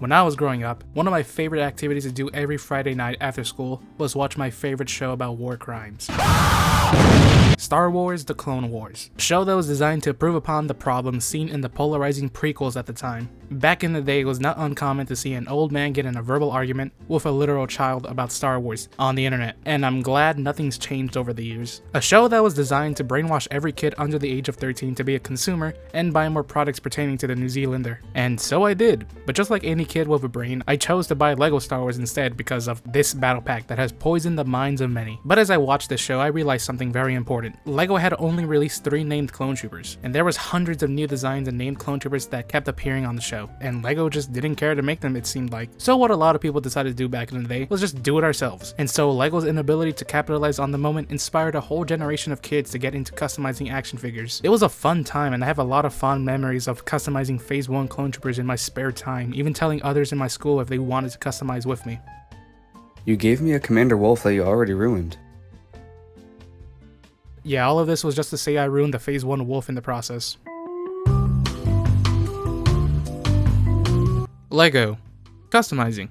When I was growing up, one of my favorite activities to do every Friday night after school was watch my favorite show about war crimes. Star Wars: The Clone Wars, a show that was designed to improve upon the problems seen in the polarizing prequels at the time. Back in the day, it was not uncommon to see an old man get in a verbal argument with a literal child about Star Wars on the internet, and I'm glad nothing's changed over the years. A show that was designed to brainwash every kid under the age of 13 to be a consumer and buy more products pertaining to the New Zealander. And so I did, but just like any kid with a brain, I chose to buy LEGO Star Wars instead because of this battle pack that has poisoned the minds of many. But as I watched this show, I realized something very important. LEGO had only released 3 named clone troopers, and there was hundreds of new designs and named clone troopers that kept appearing on the show, and LEGO just didn't care to make them, it seemed like. So what a lot of people decided to do back in the day was just do it ourselves. And so LEGO's inability to capitalize on the moment inspired a whole generation of kids to get into customizing action figures. It was a fun time, and I have a lot of fond memories of customizing Phase 1 clone troopers in my spare time, even telling others in my school if they wanted to customize with me. You gave me a Commander Wolf that you already ruined. Yeah, all of this was just to say I ruined the Phase 1 Wolf in the process. LEGO. Customizing.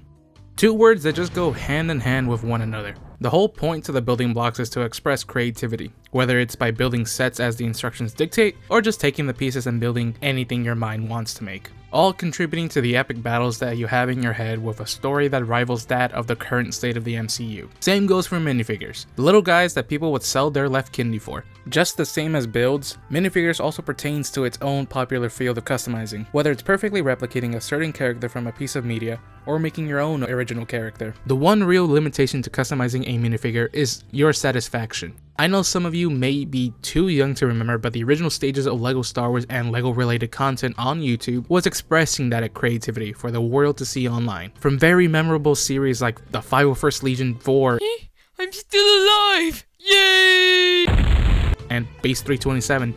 2 words that just go hand in hand with one another. The whole point to the building blocks is to express creativity, whether it's by building sets as the instructions dictate, or just taking the pieces and building anything your mind wants to make. All contributing to the epic battles that you have in your head with a story that rivals that of the current state of the MCU. Same goes for minifigures, the little guys that people would sell their left kidney for. Just the same as builds, minifigures also pertains to its own popular field of customizing, whether it's perfectly replicating a certain character from a piece of media, or making your own original character. The one real limitation to customizing a minifigure is your satisfaction. I know some of you may be too young to remember, but the original stages of LEGO Star Wars and LEGO related content on YouTube was expressing that creativity for the world to see online. From very memorable series like the 501st Legion 4, I'm still alive! Yay! And Base 327.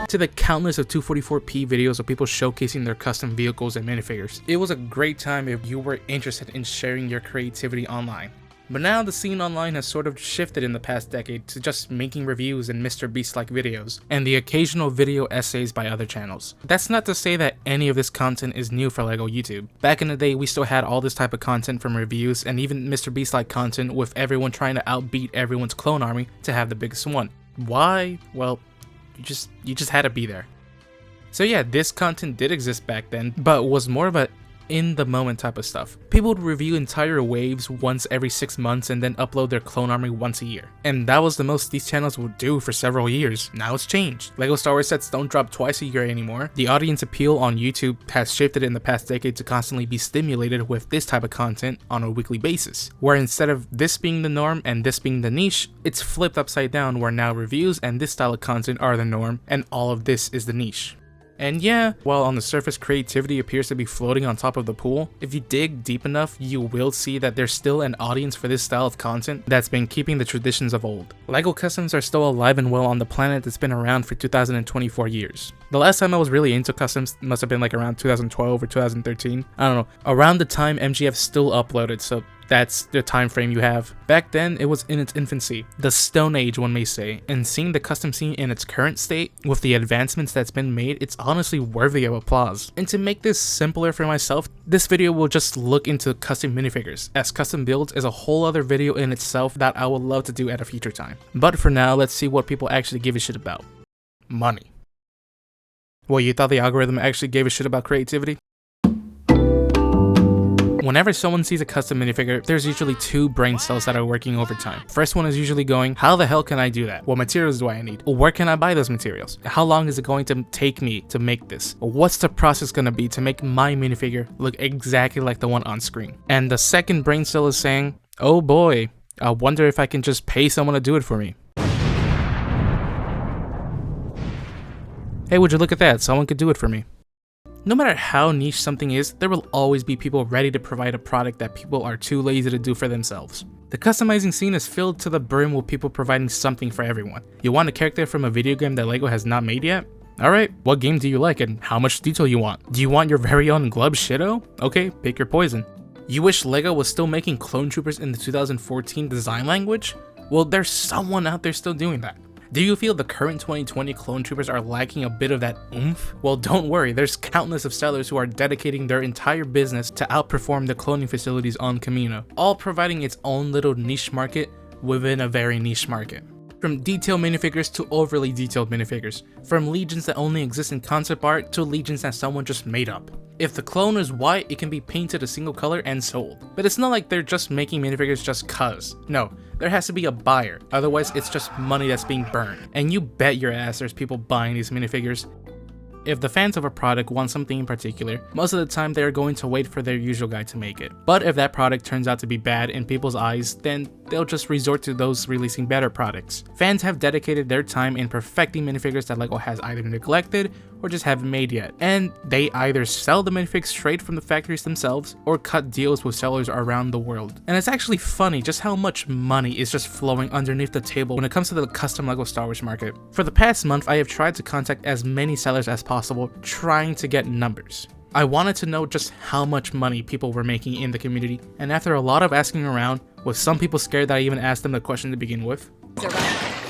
To the countless of 244p videos of people showcasing their custom vehicles and minifigures. It was a great time if you were interested in sharing your creativity online. But now the scene online has sort of shifted in the past decade to just making reviews and Mr. Beast-like videos, and the occasional video essays by other channels. That's not to say that any of this content is new for LEGO YouTube. Back in the day, we still had all this type of content from reviews and even Mr. Beast-like content with everyone trying to outbeat everyone's clone army to have the biggest one. Why? Well, you just had to be there. So yeah, this content did exist back then, but was more of a in the moment type of stuff. People would review entire waves once every 6 months and then upload their clone army once a year. And that was the most these channels would do for several years. Now it's changed. LEGO Star Wars sets don't drop twice a year anymore. The audience appeal on YouTube has shifted in the past decade to constantly be stimulated with this type of content on a weekly basis, where instead of this being the norm and this being the niche, it's flipped upside down where now reviews and this style of content are the norm and all of this is the niche. And yeah, while on the surface creativity appears to be floating on top of the pool, if you dig deep enough, you will see that there's still an audience for this style of content that's been keeping the traditions of old. LEGO customs are still alive and well on the planet that's been around for 2024 years. The last time I was really into customs must have been like around 2012 or 2013. I don't know, around the time MGF still uploaded, so that's the time frame you have. Back then, it was in its infancy, the Stone Age one may say, and seeing the custom scene in its current state, with the advancements that's been made, it's honestly worthy of applause. And to make this simpler for myself, this video will just look into custom minifigures, as custom builds is a whole other video in itself that I would love to do at a future time. But for now, let's see what people actually give a shit about. Money. Well, you thought the algorithm actually gave a shit about creativity? Whenever someone sees a custom minifigure, there's usually 2 brain cells that are working overtime. First one is usually going, how the hell can I do that? What materials do I need? Where can I buy those materials? How long is it going to take me to make this? What's the process going to be to make my minifigure look exactly like the one on screen? And the second brain cell is saying, oh boy, I wonder if I can just pay someone to do it for me. Hey, would you look at that? Someone could do it for me. No matter how niche something is, there will always be people ready to provide a product that people are too lazy to do for themselves. The customizing scene is filled to the brim with people providing something for everyone. You want a character from a video game that LEGO has not made yet? Alright, what game do you like and how much detail you want? Do you want your very own Glub Shido? Okay, pick your poison. You wish LEGO was still making clone troopers in the 2014 design language? Well, there's someone out there still doing that. Do you feel the current 2020 clone troopers are lacking a bit of that oomph? Well, don't worry, there's countless of sellers who are dedicating their entire business to outperform the cloning facilities on Camino, all providing its own little niche market within a very niche market. From detailed minifigures to overly detailed minifigures, from legions that only exist in concept art to legions that someone just made up. If the clone is white, it can be painted a single color and sold. But it's not like they're just making minifigures just cuz. No, there has to be a buyer, otherwise it's just money that's being burned. And you bet your ass there's people buying these minifigures. If the fans of a product want something in particular, most of the time they are going to wait for their usual guy to make it. But if that product turns out to be bad in people's eyes, then they'll just resort to those releasing better products. Fans have dedicated their time in perfecting minifigures that LEGO has either neglected or just haven't made yet, and they either sell the minifigs straight from the factories themselves or cut deals with sellers around the world. And it's actually funny just how much money is just flowing underneath the table when it comes to the custom LEGO Star Wars market. For the past month, I have tried to contact as many sellers as possible, trying to get numbers. I wanted to know just how much money people were making in the community, and after a lot of asking around, with some people scared that I even asked them the question to begin with.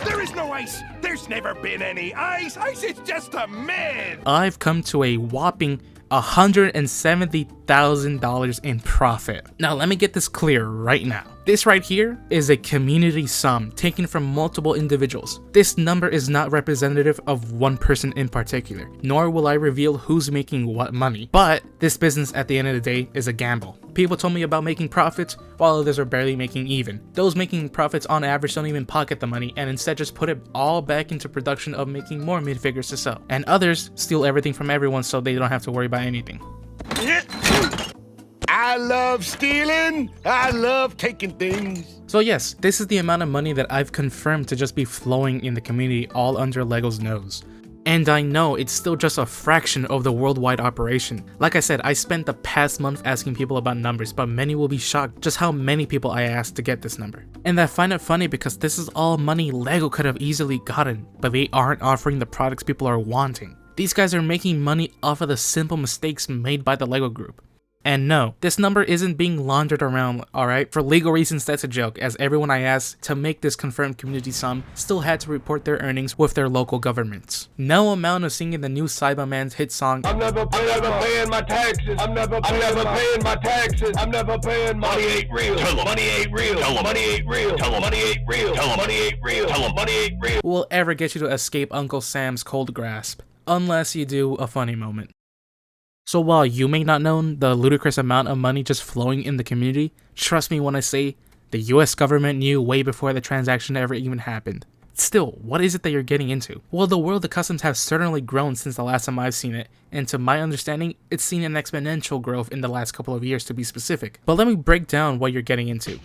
There is no ice! There's never been any ice! Ice is just a myth! I've come to a whopping $170,000 in profit. Now let me get this clear right now. This right here is a community sum taken from multiple individuals. This number is not representative of one person in particular, nor will I reveal who's making what money. But this business at the end of the day is a gamble. People told me about making profits, while others are barely making even. Those making profits on average don't even pocket the money and instead just put it all back into production of making more minifigures to sell. And others steal everything from everyone so they don't have to worry about anything. I love stealing. I love taking things. So yes, this is the amount of money that I've confirmed to just be flowing in the community all under LEGO's nose. And I know it's still just a fraction of the worldwide operation. Like I said, I spent the past month asking people about numbers, but many will be shocked just how many people I asked to get this number. And I find it funny because this is all money LEGO could have easily gotten, but they aren't offering the products people are wanting. These guys are making money off of the simple mistakes made by the LEGO group. And no, this number isn't being laundered around, alright? For legal reasons, that's a joke, as everyone I asked to make this confirmed community sum still had to report their earnings with their local governments. No amount of singing the new Cyberman's hit song, I'm never paying my taxes. I'm never paying my taxes. I'm never paying my money ain't real. Money ain't real. Money ain't real. Money ain't real. Money ain't real. Money ain't real. will ever get you to escape Uncle Sam's cold grasp, unless you do a funny moment. So while you may not know the ludicrous amount of money just flowing in the community, trust me when I say the US government knew way before the transaction ever even happened. Still, what is it that you're getting into? Well, the world of customs have certainly grown since the last time I've seen it, and to my understanding, it's seen an exponential growth in the last couple of years to be specific. But let me break down what you're getting into.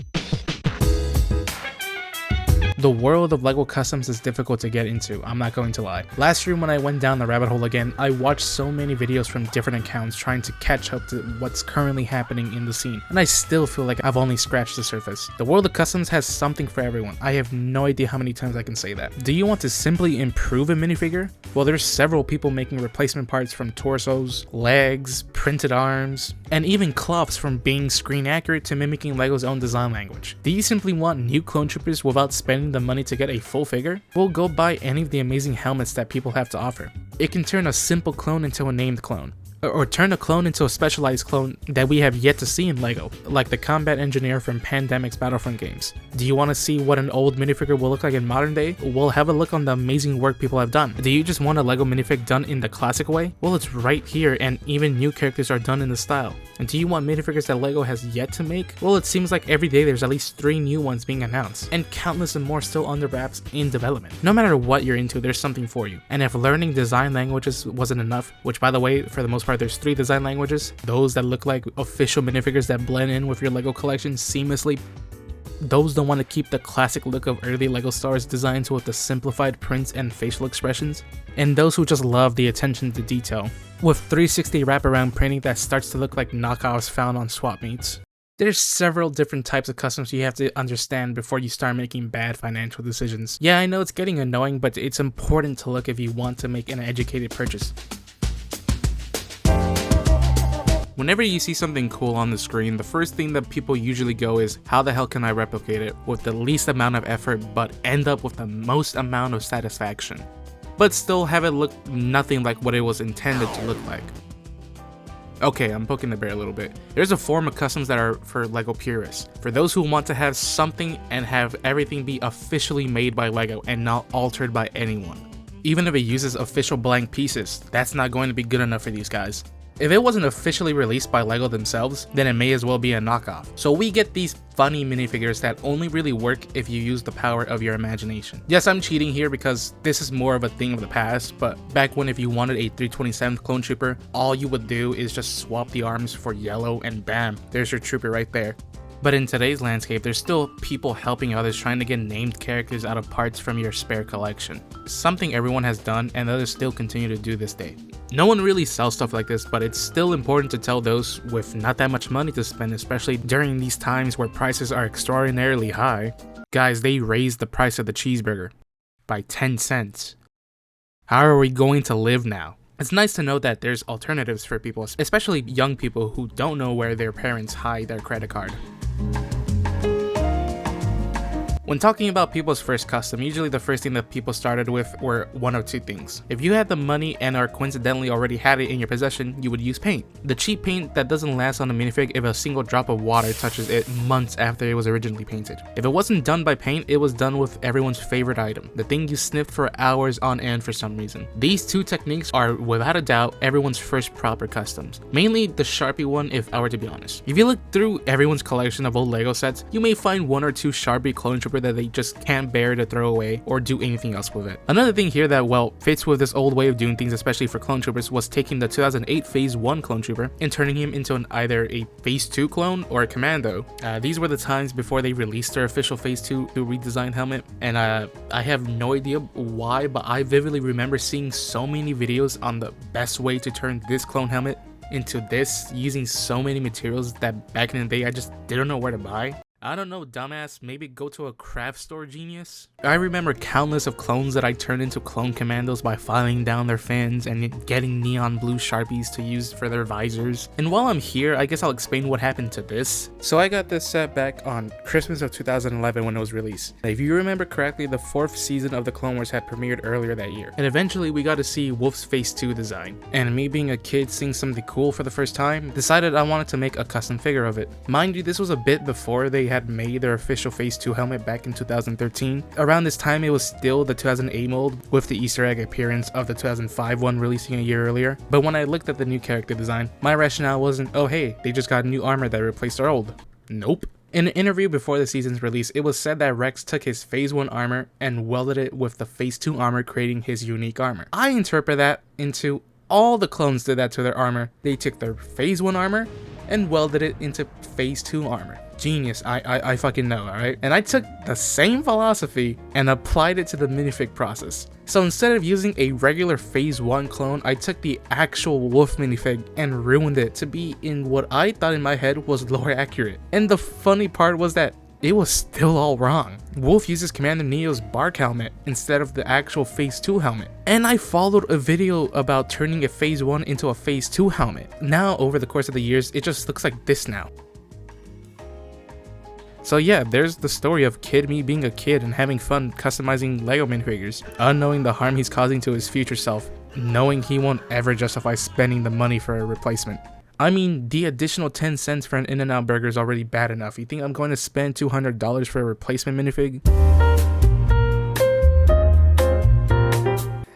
The world of LEGO Customs is difficult to get into, I'm not going to lie. Last year when I went down the rabbit hole again, I watched so many videos from different accounts trying to catch up to what's currently happening in the scene, and I still feel like I've only scratched the surface. The world of customs has something for everyone. I have no idea how many times I can say that. Do you want to simply improve a minifigure? Well, there's several people making replacement parts from torsos, legs, printed arms, and even cloths, from being screen accurate to mimicking LEGO's own design language. Do you simply want new clone troopers without spending the money to get a full figure? Well, go buy any of the amazing helmets that people have to offer. It can turn a simple clone into a named clone, or turn a clone into a specialized clone that we have yet to see in LEGO, like the combat engineer from Pandemic's Battlefront games. Do you want to see what an old minifigure will look like in modern day? Well, have a look on the amazing work people have done. Do you just want a LEGO minifig done in the classic way? Well, it's right here, and even new characters are done in the style. And do you want minifigures that LEGO has yet to make? Well, it seems like every day there's at least 3 new ones being announced, and countless and more still under wraps in development. No matter what you're into, there's something for you. And if learning design languages wasn't enough, which by the way, for the most part there's 3 design languages, those that look like official minifigures that blend in with your LEGO collection seamlessly, those that want to keep the classic look of early LEGO Star Wars designs with the simplified prints and facial expressions, and those who just love the attention to detail, with 360 wraparound printing that starts to look like knockoffs found on swap meets. There's several different types of customs you have to understand before you start making bad financial decisions. Yeah, I know it's getting annoying, but it's important to look if you want to make an educated purchase. Whenever you see something cool on the screen, the first thing that people usually go is, how the hell can I replicate it with the least amount of effort but end up with the most amount of satisfaction, but still have it look nothing like what it was intended to look like? Okay, I'm poking the bear a little bit. There's a form of customs that are for LEGO purists, for those who want to have something and have everything be officially made by LEGO and not altered by anyone. Even if it uses official blank pieces, that's not going to be good enough for these guys. If it wasn't officially released by LEGO themselves, then it may as well be a knockoff. So we get these funny minifigures that only really work if you use the power of your imagination. Yes, I'm cheating here because this is more of a thing of the past, but back when if you wanted a 327th clone trooper, all you would do is just swap the arms for yellow and bam, there's your trooper right there. But in today's landscape, there's still people helping others trying to get named characters out of parts from your spare collection. Something everyone has done and others still continue to do this day. No one really sells stuff like this, but it's still important to tell those with not that much money to spend, especially during these times where prices are extraordinarily high. Guys, they raised the price of the cheeseburger by 10 cents. How are we going to live now? It's nice to know that there's alternatives for people, especially young people who don't know where their parents hide their credit card. When talking about people's first custom, usually the first thing that people started with were one of two things. If you had the money and or coincidentally already had it in your possession, you would use paint. The cheap paint that doesn't last on a minifig if a single drop of water touches it months after it was originally painted. If it wasn't done by paint, it was done with everyone's favorite item, the thing you sniffed for hours on end for some reason. These two techniques are without a doubt everyone's first proper customs, mainly the Sharpie one if I were to be honest. If you look through everyone's collection of old LEGO sets, you may find one or two Sharpie clone trooper that they just can't bear to throw away or do anything else with it. Another thing here that well fits with this old way of doing things, especially for clone troopers, was taking the 2008 phase 1 clone trooper and turning him into either a phase 2 clone or a commando. These were the times before they released their official phase 2 redesigned helmet, and I have no idea why, but I vividly remember seeing so many videos on the best way to turn this clone helmet into this, using so many materials that back in the day I just didn't know where to buy. I don't know, dumbass, maybe go to a craft store, genius? I remember countless of clones that I turned into clone commandos by filing down their fins and getting neon blue Sharpies to use for their visors. And while I'm here, I guess I'll explain what happened to this. So I got this set back on Christmas of 2011 when it was released. If you remember correctly, the 4th season of the Clone Wars had premiered earlier that year. And eventually we got to see Wolf's Phase 2 design. And me being a kid seeing something cool for the first time, decided I wanted to make a custom figure of it. Mind you, this was a bit before they had made their official Phase 2 helmet back in 2013. Around this time it was still the 2008 mold with the Easter egg appearance of the 2005 one releasing a year earlier. But when I looked at the new character design, my rationale wasn't, oh hey, they just got new armor that replaced our old. Nope. In an interview before the season's release, it was said that Rex took his Phase 1 armor and welded it with the Phase 2 armor, creating his unique armor. I interpret that into all the clones did that to their armor. They took their Phase 1 armor and welded it into Phase 2 armor. Genius, I fucking know, alright? And I took the same philosophy and applied it to the minifig process. So instead of using a regular Phase 1 clone, I took the actual Wolf minifig and ruined it to be in what I thought in my head was lore accurate. And the funny part was that it was still all wrong. Wolf uses Commander Neo's bark helmet instead of the actual Phase 2 helmet. And I followed a video about turning a Phase 1 into a Phase 2 helmet. Now, over the course of the years, it just looks like this now. So yeah, there's the story of kid me being a kid and having fun customizing LEGO minifigures, unknowing the harm he's causing to his future self, knowing he won't ever justify spending the money for a replacement. I mean, the additional 10 cents for an In-N-Out burger is already bad enough. You think I'm going to spend $200 for a replacement minifig?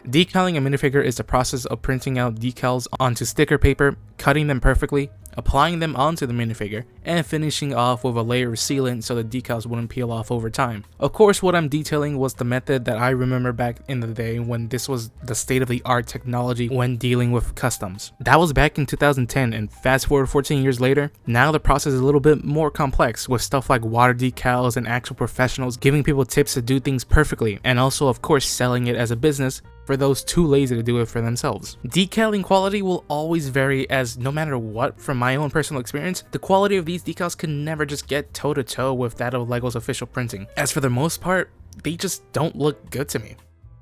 Decaling a minifigure is the process of printing out decals onto sticker paper, cutting them perfectly, applying them onto the minifigure, and finishing off with a layer of sealant so the decals wouldn't peel off over time. Of course, what I'm detailing was the method that I remember back in the day when this was the state-of-the-art technology when dealing with customs. That was back in 2010, and fast forward 14 years later, now the process is a little bit more complex with stuff like water decals and actual professionals giving people tips to do things perfectly, and also of course selling it as a business for those too lazy to do it for themselves. Decaling quality will always vary, as no matter what, from my own personal experience, the quality of these decals can never just get toe to toe with that of LEGO's official printing. As for the most part, they just don't look good to me.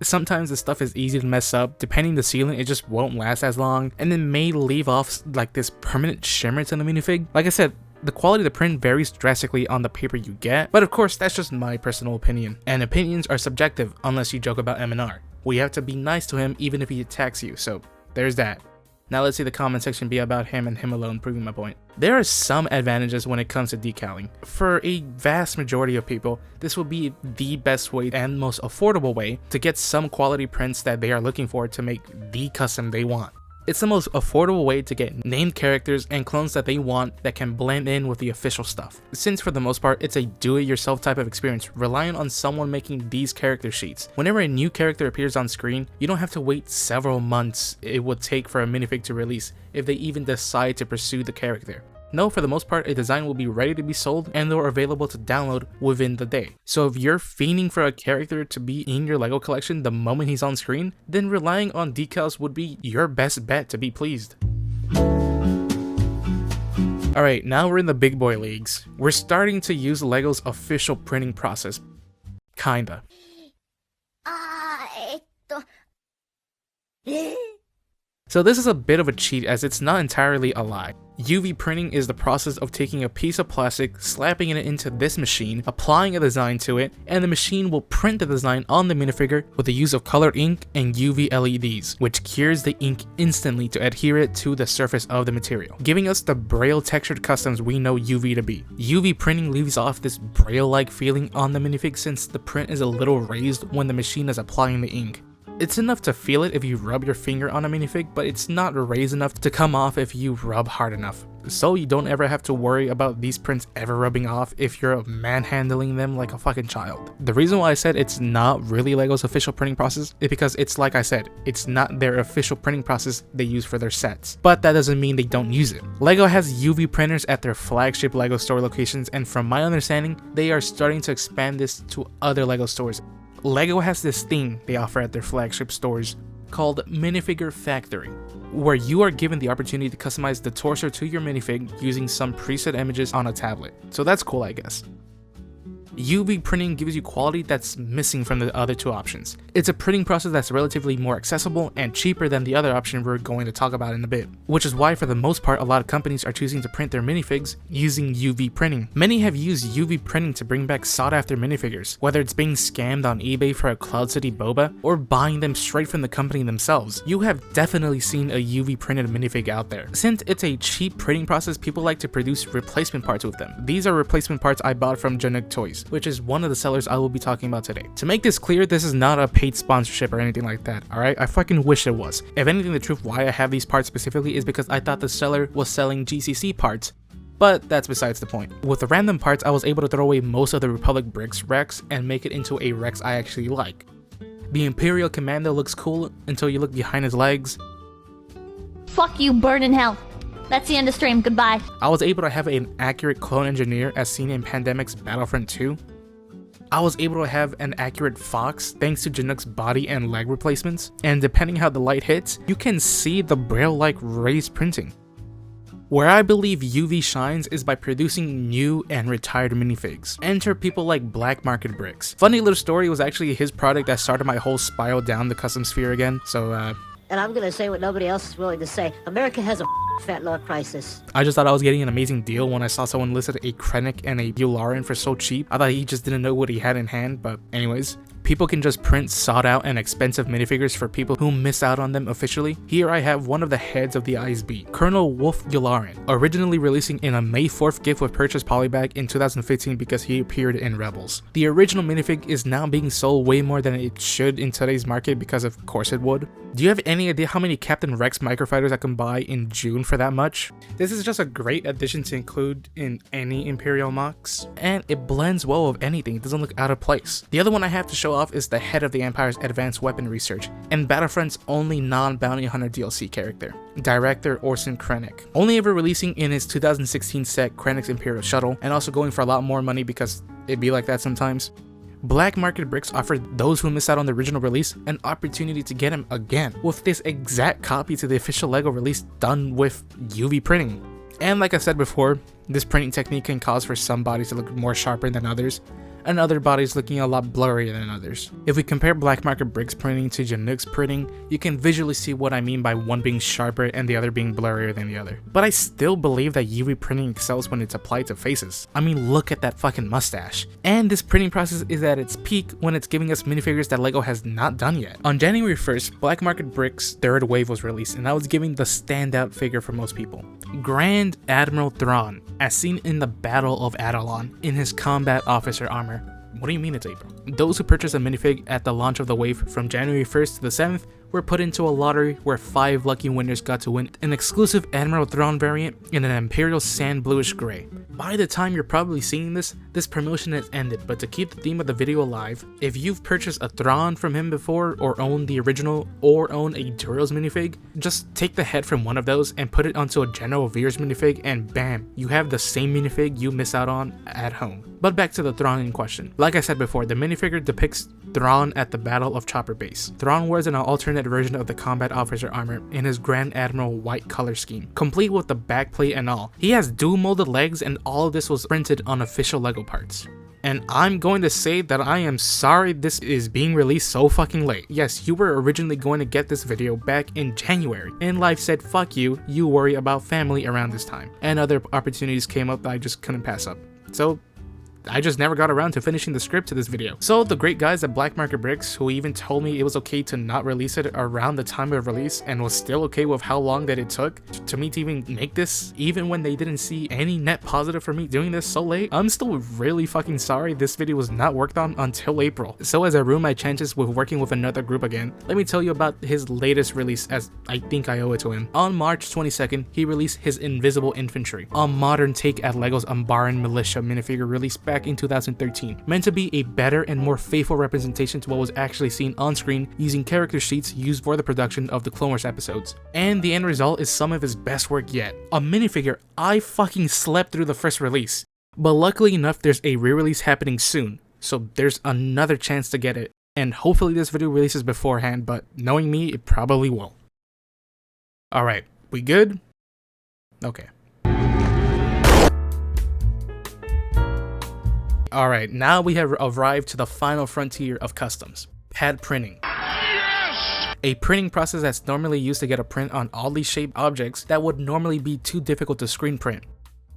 Sometimes the stuff is easy to mess up, depending the sealant it just won't last as long, and it may leave off like this permanent shimmer to the minifig. Like I said, the quality of the print varies drastically on the paper you get, but of course that's just my personal opinion, and opinions are subjective unless you joke about M&R. We have to be nice to him even if he attacks you, so there's that. Now let's see the comment section be about him and him alone, proving my point. There are some advantages when it comes to decaling. For a vast majority of people, this will be the best way and most affordable way to get some quality prints that they are looking for to make the custom they want. It's the most affordable way to get named characters and clones that they want that can blend in with the official stuff. Since for the most part it's a do-it-yourself type of experience, relying on someone making these character sheets. Whenever a new character appears on screen, you don't have to wait several months it would take for a minifig to release if they even decide to pursue the character. No, for the most part, a design will be ready to be sold and they're available to download within the day. So if you're fiending for a character to be in your LEGO collection the moment he's on screen, then relying on decals would be your best bet to be pleased. Alright, now we're in the big boy leagues. We're starting to use LEGO's official printing process. Kinda. So this is a bit of a cheat as it's not entirely a lie. UV printing is the process of taking a piece of plastic, slapping it into this machine, applying a design to it, and the machine will print the design on the minifigure with the use of colored ink and UV LEDs, which cures the ink instantly to adhere it to the surface of the material, giving us the braille textured customs we know UV to be. UV printing leaves off this braille-like feeling on the minifig since the print is a little raised when the machine is applying the ink. It's enough to feel it if you rub your finger on a minifig, but it's not raised enough to come off if you rub hard enough. So you don't ever have to worry about these prints ever rubbing off if you're manhandling them like a fucking child. The reason why I said it's not really LEGO's official printing process is because it's like I said, it's not their official printing process they use for their sets. But that doesn't mean they don't use it. LEGO has UV printers at their flagship LEGO store locations, and from my understanding, they are starting to expand this to other LEGO stores. LEGO has this thing they offer at their flagship stores called Minifigure Factory, where you are given the opportunity to customize the torso to your minifig using some preset images on a tablet. So that's cool, I guess. UV printing gives you quality that's missing from the other two options. It's a printing process that's relatively more accessible and cheaper than the other option we're going to talk about in a bit, which is why for the most part a lot of companies are choosing to print their minifigs using UV printing. Many have used UV printing to bring back sought after minifigures, whether it's being scammed on eBay for a Cloud City boba or buying them straight from the company themselves. You have definitely seen a UV printed minifig out there. Since it's a cheap printing process, people like to produce replacement parts with them. These are replacement parts I bought from Januk Toys, which is one of the sellers I will be talking about today. To make this clear, this is not a paid sponsorship or anything like that, alright? I fucking wish it was. If anything, the truth why I have these parts specifically is because I thought the seller was selling GCC parts, but that's besides the point. With the random parts, I was able to throw away most of the Republic Bricks Rex and make it into a Rex I actually like. The Imperial Commando looks cool until you look behind his legs. Fuck you, burn in hell. That's the end of stream, goodbye. I was able to have an accurate clone engineer as seen in Pandemic's Battlefront 2. I was able to have an accurate Fox thanks to Januk's body and leg replacements, and depending how the light hits, you can see the braille-like raised printing. Where I believe UV shines is by producing new and retired minifigs. Enter people like Black Market Bricks. Funny little story, was actually his product that started my whole spiral down the custom sphere again, so And I'm gonna say what nobody else is willing to say. America has a fat lord crisis. I just thought I was getting an amazing deal when I saw someone listed a Krennic and a Yularen for so cheap. I thought he just didn't know what he had in hand, but anyways. People can just print sought out and expensive minifigures for people who miss out on them officially. Here I have one of the heads of the ISB, Colonel Wolf Yularen, originally releasing in a May 4th gift with purchase polybag in 2015 because he appeared in Rebels. The original minifig is now being sold way more than it should in today's market because of course it would. Do you have any idea how many Captain Rex microfighters I can buy in June for that much? This is just a great addition to include in any Imperial MOCs, and it blends well with anything, it doesn't look out of place. The other one I have to show off is the head of the Empire's Advanced Weapon Research, and Battlefront's only non-Bounty Hunter DLC character, Director Orson Krennic. Only ever releasing in his 2016 set Krennic's Imperial Shuttle, and also going for a lot more money because it'd be like that sometimes. Black Market Bricks offered those who missed out on the original release an opportunity to get him again, with this exact copy to the official LEGO release done with UV printing. And like I said before, this printing technique can cause for some bodies to look more sharper than others. and other bodies looking a lot blurrier than others. If we compare black market bricks printing to Chinook's printing, you can visually see what I mean by one being sharper and the other being blurrier than the other. But I still believe that UV printing excels when it's applied to faces. I mean, look at that fucking mustache. And this printing process is at its peak when it's giving us minifigures that LEGO has not done yet. On January 1st, Black Market Bricks' third wave was released, and that was giving the standout figure for most people. Grand Admiral Thrawn, as seen in the Battle of Atollon, in his combat officer armor. What do you mean it's April? Those who purchased a minifig at the launch of the wave from January 1st to the 7th were put into a lottery where 5 lucky winners got to win an exclusive Admiral Thrawn variant in an Imperial Sand Bluish Gray. By the time you're probably seeing this promotion has ended, but to keep the theme of the video alive, if you've purchased a Thrawn from him before, or own the original, or own a Duriel's minifig, just take the head from one of those and put it onto a General Veers minifig, and bam, you have the same minifig you miss out on at home. But back to the Thrawn in question. Like I said before, the minifigure depicts Thrawn at the Battle of Chopper Base. Thrawn wears an alternate version of the combat officer armor in his Grand Admiral white color scheme, complete with the backplate and all. He has dual molded legs, and all of this was printed on official LEGO parts. And I'm going to say that I am sorry this is being released so fucking late. Yes, you were originally going to get this video back in January, and life said fuck you worry about family around this time. And other opportunities came up that I just couldn't pass up. So I just never got around to finishing the script to this video. So the great guys at Black Market Bricks, who even told me it was okay to not release it around the time of release, and was still okay with how long that it took to me to even make this, even when they didn't see any net positive for me doing this so late, I'm still really fucking sorry this video was not worked on until April. So as I ruin my chances with working with another group again, let me tell you about his latest release, as I think I owe it to him. On March 22nd, he released his Invisible Infantry, a modern take at LEGO's Umbaran Militia minifigure released back in 2013, meant to be a better and more faithful representation to what was actually seen on screen using character sheets used for the production of the Clone Wars episodes. And the end result is some of his best work yet. A minifigure I fucking slept through the first release. But luckily enough, there's a re-release happening soon, so there's another chance to get it. And hopefully this video releases beforehand, but knowing me, it probably will. Alright, we good? Okay. Alright, now we have arrived to the final frontier of customs, pad printing. Yes! A printing process that's normally used to get a print on oddly shaped objects that would normally be too difficult to screen print.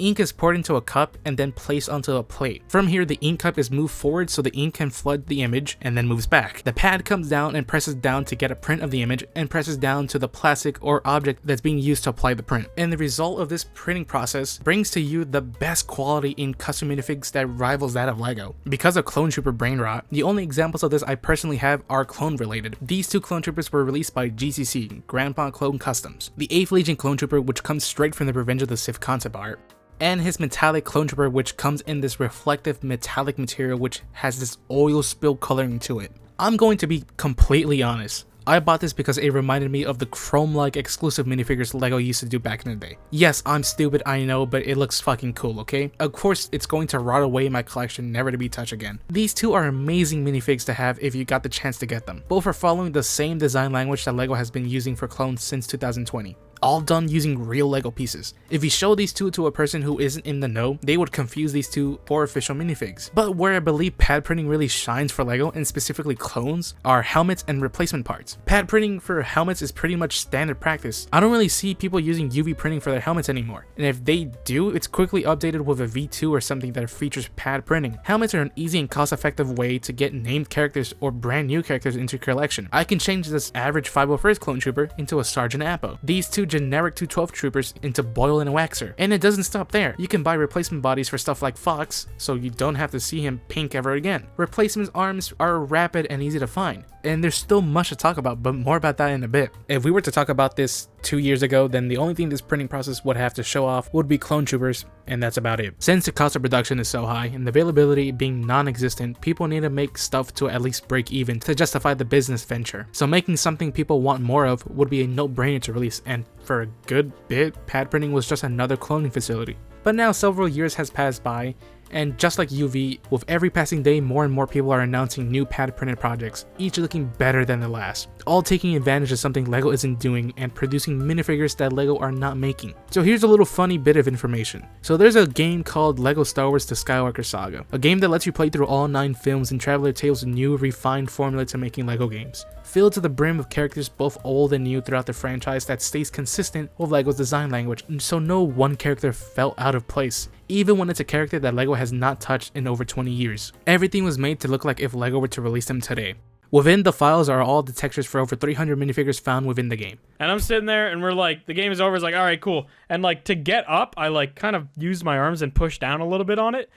Ink is poured into a cup and then placed onto a plate. From here, the ink cup is moved forward so the ink can flood the image and then moves back. The pad comes down and presses down to get a print of the image and presses down to the plastic or object that's being used to apply the print. And the result of this printing process brings to you the best quality in custom minifigs that rivals that of LEGO. Because of Clone Trooper brain rot, the only examples of this I personally have are clone related. These two Clone Troopers were released by GCC, Grandpa Clone Customs. The 8th Legion Clone Trooper, which comes straight from the Revenge of the Sith concept art, and his metallic Clone Trooper, which comes in this reflective metallic material which has this oil spill coloring to it. I'm going to be completely honest. I bought this because it reminded me of the chrome-like exclusive minifigures LEGO used to do back in the day. Yes, I'm stupid, I know, but it looks fucking cool, okay? Of course, it's going to rot away in my collection, never to be touched again. These two are amazing minifigs to have if you got the chance to get them. Both are following the same design language that LEGO has been using for clones since 2020. All done using real LEGO pieces. If you show these two to a person who isn't in the know, they would confuse these two for official minifigs. But where I believe pad printing really shines for LEGO, and specifically clones, are helmets and replacement parts. Pad printing for helmets is pretty much standard practice. I don't really see people using UV printing for their helmets anymore, and if they do, it's quickly updated with a V2 or something that features pad printing. Helmets are an easy and cost-effective way to get named characters or brand new characters into your collection. I can change this average 501st Clone Trooper into a Sergeant Appo. These two generic 212 troopers into Boyle and Waxer. And it doesn't stop there. You can buy replacement bodies for stuff like Fox, so you don't have to see him pink ever again. Replacement arms are rapid and easy to find. And there's still much to talk about, but more about that in a bit. If we were to talk about this 2 years ago, then the only thing this printing process would have to show off would be clone troopers, and that's about it. Since the cost of production is so high and the availability being non-existent, people need to make stuff to at least break even to justify the business venture. So making something people want more of would be a no-brainer to release, and for a good bit, pad printing was just another cloning facility. But now several years has passed by, And just like UV, with every passing day, more and more people are announcing new pad printed projects, each looking better than the last, all taking advantage of something LEGO isn't doing and producing minifigures that LEGO are not making. So here's a little funny bit of information. So there's a game called LEGO Star Wars The Skywalker Saga, a game that lets you play through all 9 films and travel your tales a new, refined formula to making LEGO games, filled to the brim with characters both old and new throughout the franchise that stays consistent with LEGO's design language, and so no one character felt out of place, even when it's a character that LEGO has not touched in over 20 years. Everything was made to look like if LEGO were to release them today. Within the files are all the textures for over 300 minifigures found within the game. And I'm sitting there and we're like, the game is over. It's like, all right, cool. And like to get up, I like kind of used my arms and pushed down a little bit on it.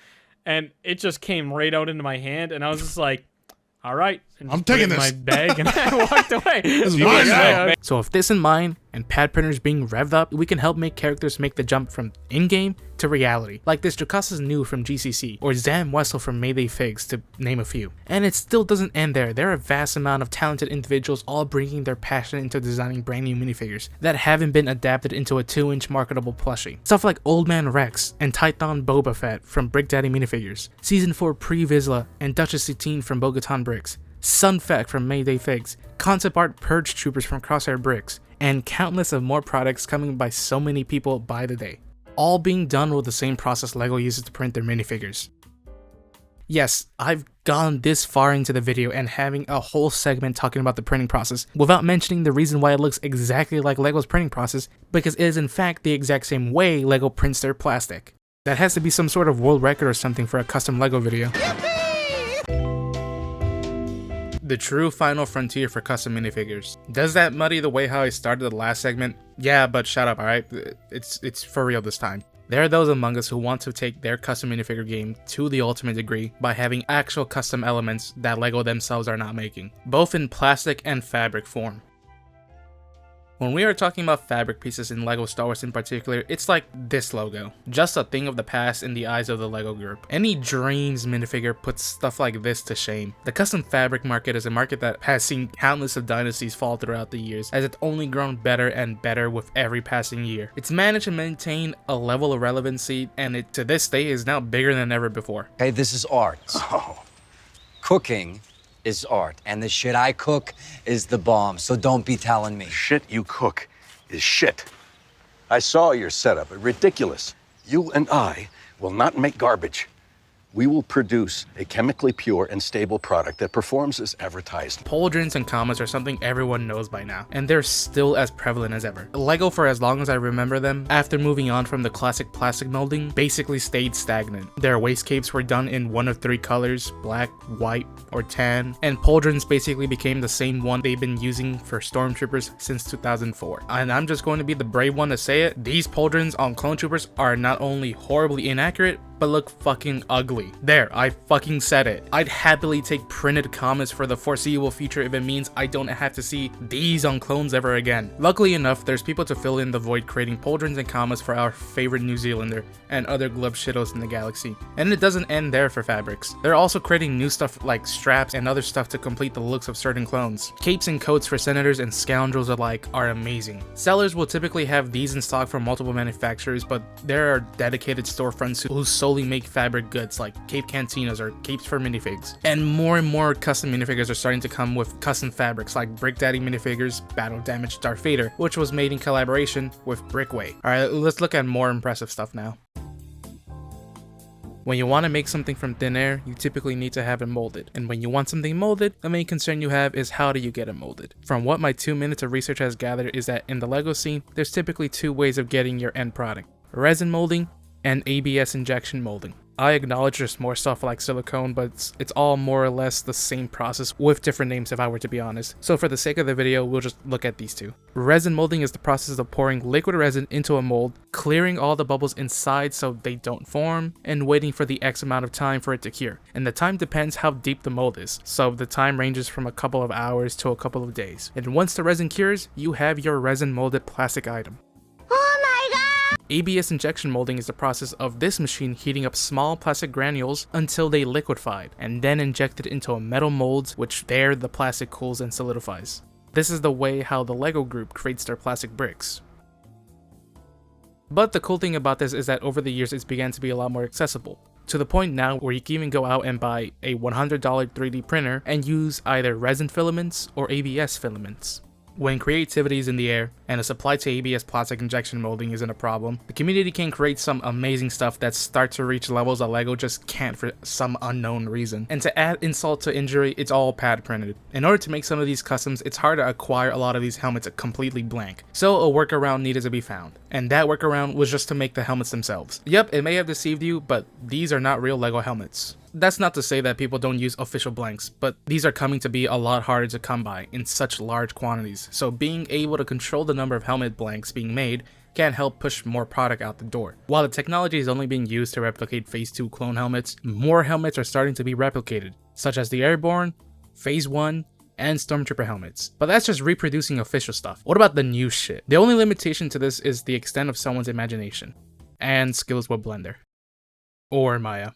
And it just came right out into my hand. And I was just like, all right. And I'm taking this. My bag and I walked away. This is mine now. So with this in mind, and pad printers being revved up, we can help make characters make the jump from in-game to reality, like this Dracasa's New from GCC, or Zam Wessel from Mayday Figs, to name a few. And it still doesn't end there. There are a vast amount of talented individuals all bringing their passion into designing brand new minifigures that haven't been adapted into a 2-inch marketable plushie. Stuff like Old Man Rex and Tython Boba Fett from Brick Daddy Minifigures, Season 4 Pre-Vizsla and Duchess Satine from Bogotan Bricks, Sunfect from Mayday Figs, concept art Purge Troopers from Crosshair Bricks, and countless of more products coming by so many people by the day, all being done with the same process LEGO uses to print their minifigures. Yes, I've gone this far into the video and having a whole segment talking about the printing process without mentioning the reason why it looks exactly like LEGO's printing process, because it is in fact the exact same way LEGO prints their plastic. That has to be some sort of world record or something for a custom LEGO video. The true final frontier for custom minifigures. Does that muddy the way how I started the last segment? Yeah, but shut up, alright? It's for real this time. There are those among us who want to take their custom minifigure game to the ultimate degree by having actual custom elements that LEGO themselves are not making, both in plastic and fabric form. When we are talking about fabric pieces in LEGO Star Wars in particular, it's like this logo, just a thing of the past in the eyes of the LEGO group. Any Dreams minifigure puts stuff like this to shame. The custom fabric market is a market that has seen countless of dynasties fall throughout the years, as it's only grown better and better with every passing year. It's managed to maintain a level of relevancy, and it to this day is now bigger than ever before. Hey, this is art. Oh. Cooking is art, and the shit I cook is the bomb, so don't be telling me. Shit you cook is shit. I saw your setup. Ridiculous. You and I will not make garbage. We will produce a chemically pure and stable product that performs as advertised. Pauldrons and commas are something everyone knows by now, and they're still as prevalent as ever. LEGO, for as long as I remember them, after moving on from the classic plastic molding, basically stayed stagnant. Their wastegapes were done in one of 3 colors, black, white, or tan, and pauldrons basically became the same one they've been using for stormtroopers since 2004. And I'm just going to be the brave one to say it, these pauldrons on clone troopers are not only horribly inaccurate, but look fucking ugly. There, I fucking said it. I'd happily take printed commas for the foreseeable future if it means I don't have to see these on clones ever again. Luckily enough, there's people to fill in the void creating pauldrons and commas for our favorite New Zealander and other glub shittos in the galaxy. And it doesn't end there for fabrics. They're also creating new stuff like straps and other stuff to complete the looks of certain clones. Capes and coats for senators and scoundrels alike are amazing. Sellers will typically have these in stock from multiple manufacturers, but there are dedicated storefronts who solely make fabric goods like cape cantinas or capes for minifigs. And more custom minifigures are starting to come with custom fabrics like Brick Daddy minifigures Battle Damaged Darth Vader, which was made in collaboration with Brickway. Alright, let's look at more impressive stuff now. When you want to make something from thin air, you typically need to have it molded. And when you want something molded, the main concern you have is how do you get it molded. From what my 2 minutes of research has gathered is that in the LEGO scene, there's typically 2 ways of getting your end product: resin molding and ABS injection molding. I acknowledge there's more stuff like silicone, but it's all more or less the same process with different names if I were to be honest. So for the sake of the video, we'll just look at these 2. Resin molding is the process of pouring liquid resin into a mold, clearing all the bubbles inside so they don't form, and waiting for the X amount of time for it to cure. And the time depends how deep the mold is, so the time ranges from a couple of hours to a couple of days. And once the resin cures, you have your resin molded plastic item. ABS injection molding is the process of this machine heating up small plastic granules until they liquefied, and then injected into a metal mold, which there the plastic cools and solidifies. This is the way how the LEGO group creates their plastic bricks. But the cool thing about this is that over the years it's began to be a lot more accessible, to the point now where you can even go out and buy a $100 3D printer and use either resin filaments or ABS filaments. When creativity is in the air and a supply to ABS plastic injection molding isn't a problem, the community can create some amazing stuff that start to reach levels that LEGO just can't for some unknown reason. And to add insult to injury, it's all pad printed. In order to make some of these customs, it's hard to acquire a lot of these helmets completely blank, so a workaround needed to be found. And that workaround was just to make the helmets themselves. Yep, it may have deceived you, but these are not real LEGO helmets. That's not to say that people don't use official blanks, but these are coming to be a lot harder to come by in such large quantities, so being able to control the number of helmet blanks being made can help push more product out the door. While the technology is only being used to replicate Phase 2 clone helmets, more helmets are starting to be replicated, such as the Airborne, Phase 1, and Stormtrooper helmets. But that's just reproducing official stuff. What about the new shit? The only limitation to this is the extent of someone's imagination and skills with Blender. Or Maya.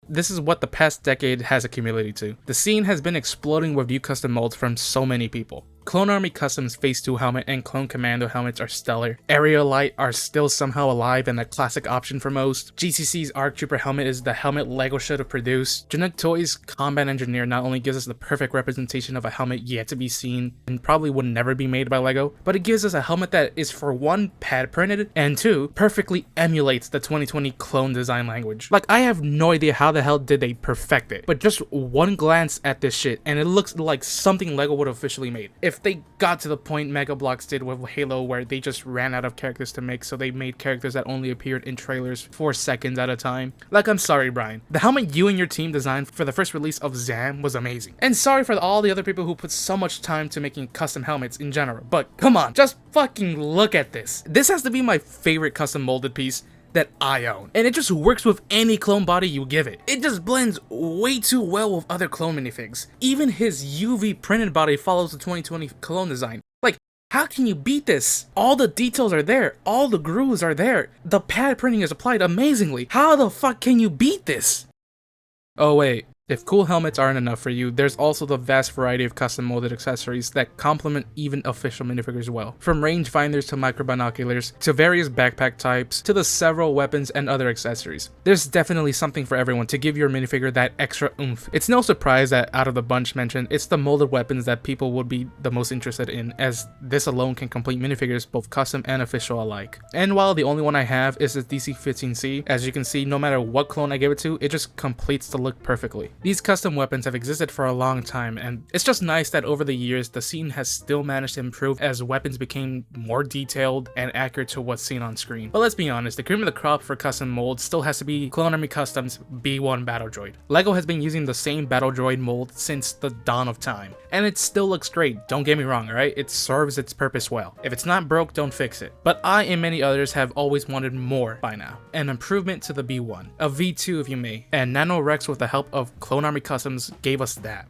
This is what the past decade has accumulated to. The scene has been exploding with new custom molds from so many people. Clone Army Custom's Phase 2 helmet and Clone Commando helmets are stellar. Aerial Light are still somehow alive and a classic option for most. GCC's ARC Trooper helmet is the helmet LEGO should have produced. Chinook Toys' Combat Engineer not only gives us the perfect representation of a helmet yet to be seen and probably would never be made by LEGO, but it gives us a helmet that is, for one, pad printed, and two, perfectly emulates the 2020 clone design language. Like, I have no idea how the hell did they perfect it, but just one glance at this shit and it looks like something LEGO would have officially made. If they got to the point Mega Bloks did with Halo, where they just ran out of characters to make, so they made characters that only appeared in trailers for seconds at a time. Like, I'm sorry, Brian, the helmet you and your team designed for the first release of Zam was amazing. And sorry for all the other people who put so much time to making custom helmets in general, but come on, just fucking look at this. This has to be my favorite custom molded piece that I own, and it just works with any clone body you give it. It just blends way too well with other clone minifigs. Even his UV printed body follows the 2020 clone design. Like, how can you beat this? All the details are there, all the grooves are there, the pad printing is applied amazingly. How the fuck can you beat this? Oh wait, if cool helmets aren't enough for you, there's also the vast variety of custom molded accessories that complement even official minifigures well. From rangefinders to micro binoculars, to various backpack types, to the several weapons and other accessories. There's definitely something for everyone to give your minifigure that extra oomph. It's no surprise that out of the bunch mentioned, it's the molded weapons that people would be the most interested in, as this alone can complete minifigures both custom and official alike. And while the only one I have is the DC-15C, as you can see, no matter what clone I give it to, it just completes the look perfectly. These custom weapons have existed for a long time, and it's just nice that over the years the scene has still managed to improve as weapons became more detailed and accurate to what's seen on screen. But let's be honest, the cream of the crop for custom molds still has to be Clone Army Custom's B1 Battle Droid. LEGO has been using the same Battle Droid mold since the dawn of time, and it still looks great, don't get me wrong, alright? It serves its purpose well. If it's not broke, don't fix it. But I and many others have always wanted more by now. An improvement to the B1, a V2 if you may, and Nano Rex with the help of Clone Army Customs gave us that.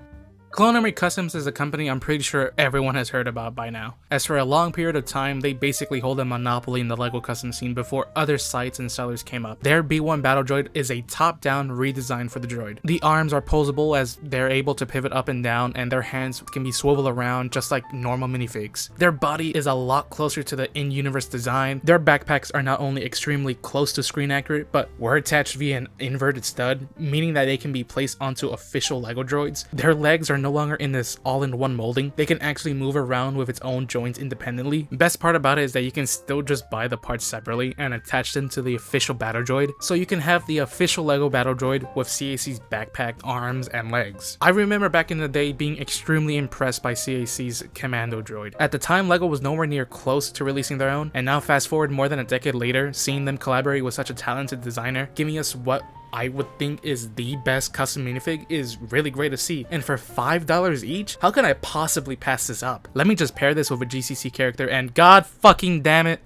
Clone Army Customs is a company I'm pretty sure everyone has heard about by now, as for a long period of time they basically hold a monopoly in the LEGO custom scene before other sites and sellers came up. Their B1 Battle Droid is a top-down redesign for the droid. The arms are posable as they're able to pivot up and down, and their hands can be swivel around just like normal minifigs. Their body is a lot closer to the in-universe design. Their backpacks are not only extremely close to screen accurate, but were attached via an inverted stud, meaning that they can be placed onto official LEGO droids. Their legs are no longer in this all-in-one molding. They can actually move around with its own joints independently. Best part about it is that you can still just buy the parts separately and attach them to the official Battle Droid, so you can have the official LEGO Battle Droid with CAC's backpack, arms, and legs. I remember back in the day being extremely impressed by CAC's Commando Droid. At the time, LEGO was nowhere near close to releasing their own, and now fast forward more than a decade later, seeing them collaborate with such a talented designer, giving us what I would think is the best custom minifig is really great to see. And for $5 each, how can I possibly pass this up? Let me just pair this with a GCC character and god fucking damn it.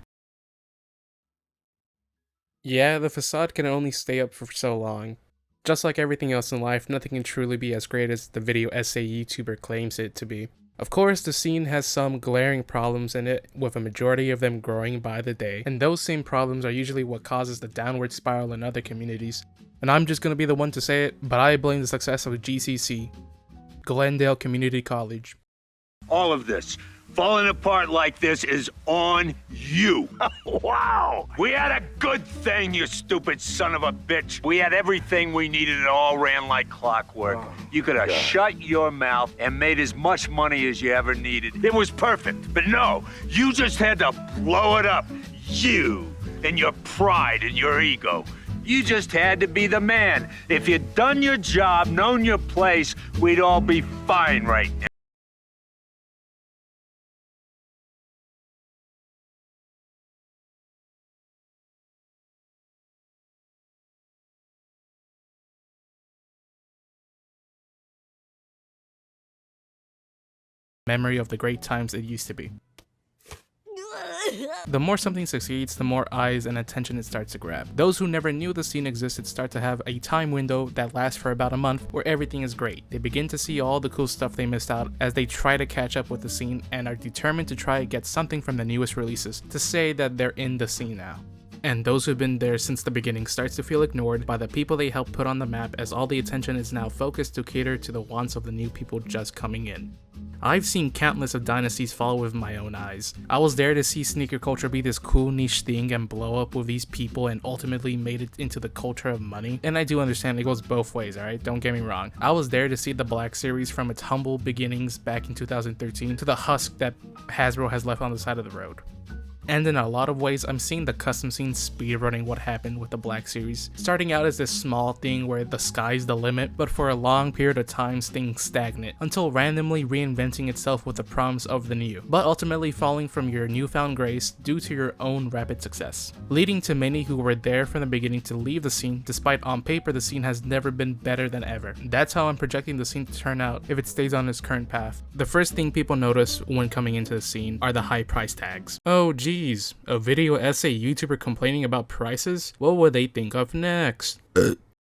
Yeah, the facade can only stay up for so long. Just like everything else in life, nothing can truly be as great as the video essay YouTuber claims it to be. Of course, the scene has some glaring problems in it, with a majority of them growing by the day, and those same problems are usually what causes the downward spiral in other communities. And I'm just gonna be the one to say it, but I blame the success of GCC, Glendale Community College. All of this Falling apart like this is on you. Wow. We had a good thing, you stupid son of a bitch. We had everything we needed. It all ran like clockwork. You could have shut your mouth and made as much money as you ever needed. It was perfect. But no, you just had to blow it up. You and your pride and your ego. You just had to be the man. If you'd done your job, known your place, we'd all be fine right now. Memory of the great times it used to be. The more something succeeds, the more eyes and attention it starts to grab. Those who never knew the scene existed start to have a time window that lasts for about a month where everything is great. They begin to see all the cool stuff they missed out as they try to catch up with the scene and are determined to try to get something from the newest releases to say that they're in the scene now. And those who've been there since the beginning starts to feel ignored by the people they helped put on the map, as all the attention is now focused to cater to the wants of the new people just coming in. I've seen countless of dynasties fall with my own eyes. I was there to see sneaker culture be this cool niche thing and blow up with these people and ultimately made it into the culture of money. And I do understand it goes both ways, alright? Don't get me wrong. I was there to see the Black Series from its humble beginnings back in 2013 to the husk that Hasbro has left on the side of the road. And in a lot of ways, I'm seeing the custom scene speedrunning what happened with the Black Series, starting out as this small thing where the sky's the limit, but for a long period of time staying stagnant, until randomly reinventing itself with the promise of the new, but ultimately falling from your newfound grace due to your own rapid success, leading to many who were there from the beginning to leave the scene, despite on paper the scene has never been better than ever. That's how I'm projecting the scene to turn out if it stays on its current path. The first thing people notice when coming into the scene are the high price tags. Oh geez, a video essay YouTuber complaining about prices? What would they think of next?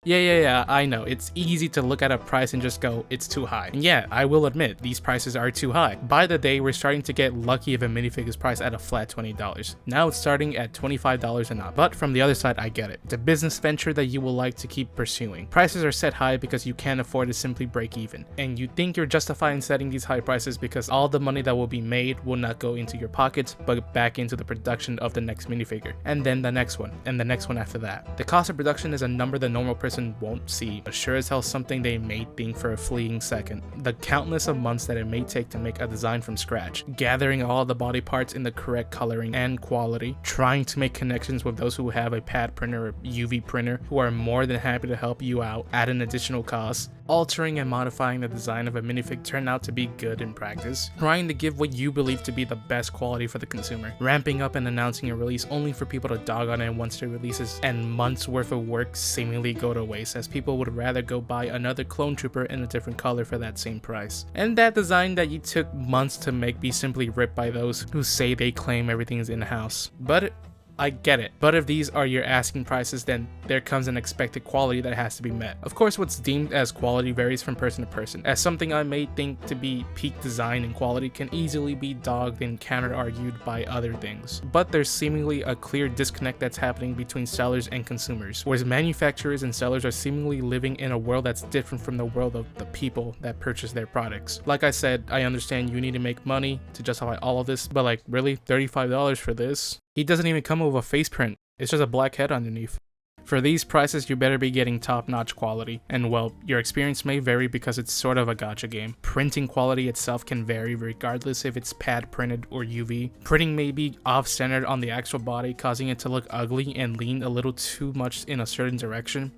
Yeah, I know. It's easy to look at a price and just go, it's too high. And yeah, I will admit, these prices are too high. By the day, we're starting to get lucky if a minifig is priced at a flat $20. Now it's starting at $25 and up. But from the other side, I get it. It's a business venture that you will like to keep pursuing. Prices are set high because you can't afford to simply break even. And you think you're justified in setting these high prices because all the money that will be made will not go into your pockets, but back into the production of the next minifigure. And then the next one, and the next one after that. The cost of production is a number the normal person won't see, but sure as hell something they may think for a fleeting second. The countless of months that it may take to make a design from scratch, gathering all the body parts in the correct coloring and quality, trying to make connections with those who have a pad printer or UV printer who are more than happy to help you out at an additional cost, altering and modifying the design of a minifig turn out to be good in practice, trying to give what you believe to be the best quality for the consumer, ramping up and announcing a release only for people to dog on it once it releases, and months worth of work seemingly go to waste as people would rather go buy another clone trooper in a different color for that same price. And that design that you took months to make be simply ripped by those who say they claim everything is in-house. But I get it, but if these are your asking prices, then there comes an expected quality that has to be met. Of course, what's deemed as quality varies from person to person, as something I may think to be peak design and quality can easily be dogged and counter-argued by other things. But there's seemingly a clear disconnect that's happening between sellers and consumers, whereas manufacturers and sellers are seemingly living in a world that's different from the world of the people that purchase their products. Like I said, I understand you need to make money to justify all of this, but like, really? $35 for this? He doesn't even come with a face print, it's just a black head underneath. For these prices, you better be getting top-notch quality, and well, your experience may vary because it's sort of a gacha game. Printing quality itself can vary regardless if it's pad printed or UV. Printing may be off-centered on the actual body, causing it to look ugly and lean a little too much in a certain direction.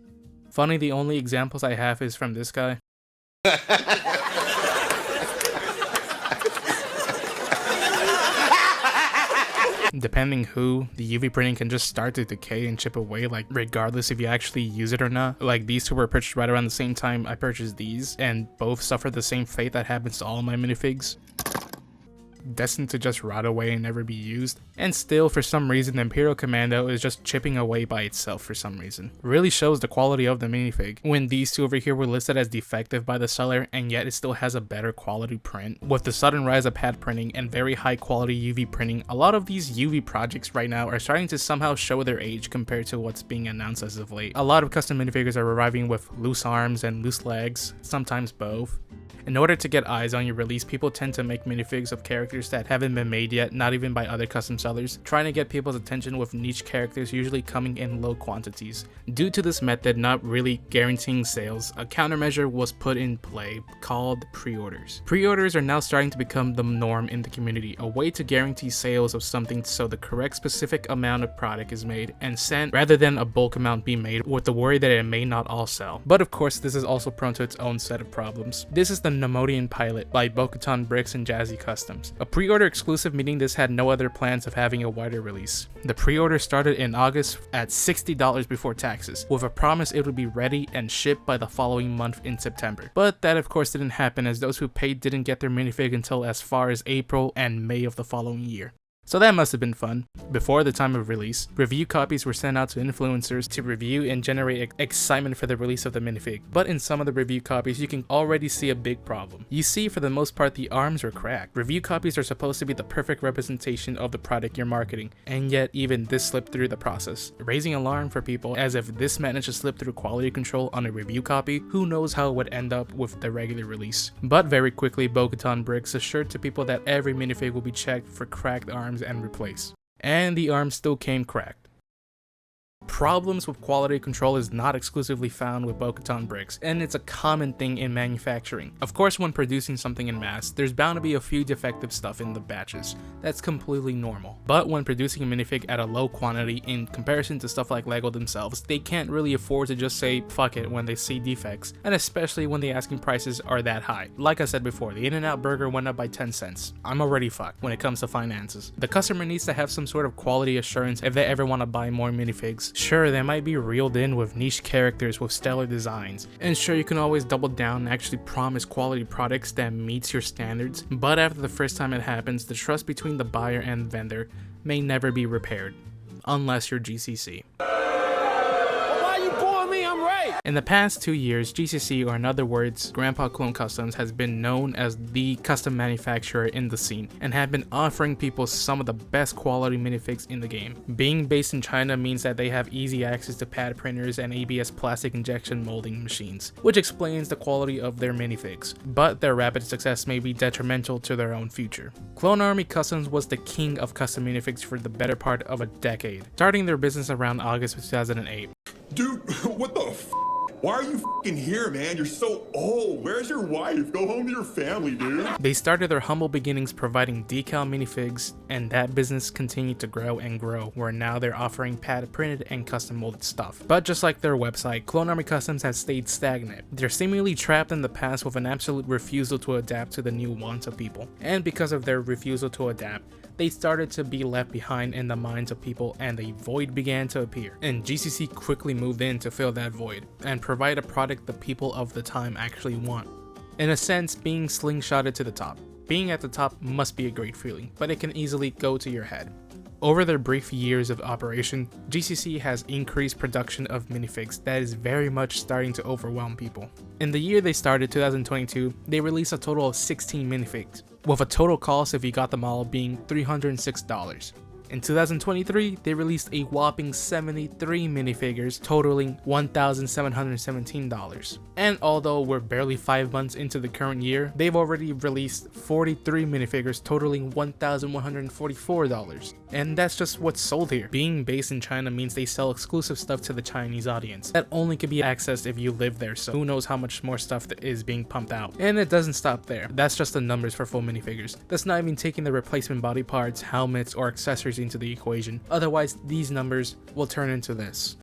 Funny, the only examples I have is from this guy. Depending who, the UV printing can just start to decay and chip away, like regardless if you actually use it or not. Like these two were purchased right around the same time I purchased these, and both suffer the same fate that happens to all my minifigs. Destined to just rot away and never be used. And still, for some reason, the Imperial Commando is just chipping away by itself for some reason. Really shows the quality of the minifig, when these two over here were listed as defective by the seller, and yet it still has a better quality print. With the sudden rise of pad printing and very high quality UV printing, a lot of these UV projects right now are starting to somehow show their age compared to what's being announced as of late. A lot of custom minifigures are arriving with loose arms and loose legs, sometimes both. In order to get eyes on your release, people tend to make minifigs of characters that haven't been made yet, not even by other custom sellers, trying to get people's attention with niche characters usually coming in low quantities. Due to this method not really guaranteeing sales, a countermeasure was put in play called pre-orders. Pre-orders are now starting to become the norm in the community, a way to guarantee sales of something so the correct specific amount of product is made and sent rather than a bulk amount be made with the worry that it may not all sell. But of course, this is also prone to its own set of problems. This is the Nemodian Pilot by Bo-Katan Bricks and Jazzy Customs. A pre-order exclusive, meaning this had no other plans of having a wider release. The pre-order started in August at $60 before taxes, with a promise it would be ready and shipped by the following month in September. But that of course didn't happen, as those who paid didn't get their minifig until as far as April and May of the following year. So that must have been fun. Before the time of release, review copies were sent out to influencers to review and generate excitement for the release of the minifig. But in some of the review copies, you can already see a big problem. You see, for the most part, the arms were cracked. Review copies are supposed to be the perfect representation of the product you're marketing, and yet even this slipped through the process, raising alarm for people, as if this managed to slip through quality control on a review copy, who knows how it would end up with the regular release. But very quickly, Bo-Katan Bricks assured to people that every minifig will be checked for cracked arms and replaced. And the arms still came cracked. Problems with quality control is not exclusively found with Bo-Katan Bricks, and it's a common thing in manufacturing. Of course, when producing something in mass, there's bound to be a few defective stuff in the batches. That's completely normal. But when producing a minifig at a low quantity in comparison to stuff like LEGO themselves, they can't really afford to just say fuck it when they see defects, and especially when the asking prices are that high. Like I said before, the In-N-Out burger went up by 10 cents. I'm already fucked when it comes to finances. The customer needs to have some sort of quality assurance if they ever want to buy more minifigs. Sure, they might be reeled in with niche characters with stellar designs, and sure, you can always double down and actually promise quality products that meets your standards, but after the first time it happens, the trust between the buyer and vendor may never be repaired, unless you're GCC. In the past 2 years, GCC, or in other words, Grandpa Clone Customs, has been known as the custom manufacturer in the scene and have been offering people some of the best quality minifigs in the game. Being based in China means that they have easy access to pad printers and ABS plastic injection molding machines, which explains the quality of their minifigs, but their rapid success may be detrimental to their own future. Clone Army Customs was the king of custom minifigs for the better part of a decade, starting their business around August of 2008. Dude, what the f***? Why are you f***ing here, man? You're so old. Where's your wife? Go home to your family, dude. They started their humble beginnings providing decal minifigs, and that business continued to grow and grow, where now they're offering pad printed and custom molded stuff. But just like their website, Clone Army Customs has stayed stagnant. They're seemingly trapped in the past with an absolute refusal to adapt to the new wants of people. And because of their refusal to adapt, they started to be left behind in the minds of people, and a void began to appear. And GCC quickly moved in to fill that void and provide a product the people of the time actually want. In a sense, being slingshotted to the top. Being at the top must be a great feeling, but it can easily go to your head. Over their brief years of operation, GCC has increased production of minifigs that is very much starting to overwhelm people. In the year they started, 2022, they released a total of 16 minifigs, with a total cost if you got them all being $306. In 2023, they released a whopping 73 minifigures, totaling $1,717. And although we're barely 5 months into the current year, they've already released 43 minifigures, totaling $1,144. And that's just what's sold here. Being based in China means they sell exclusive stuff to the Chinese audience that only can be accessed if you live there, so who knows how much more stuff that is being pumped out. And it doesn't stop there. That's just the numbers for full minifigures. That's not even taking the replacement body parts, helmets, or accessories into the equation. Otherwise, these numbers will turn into this.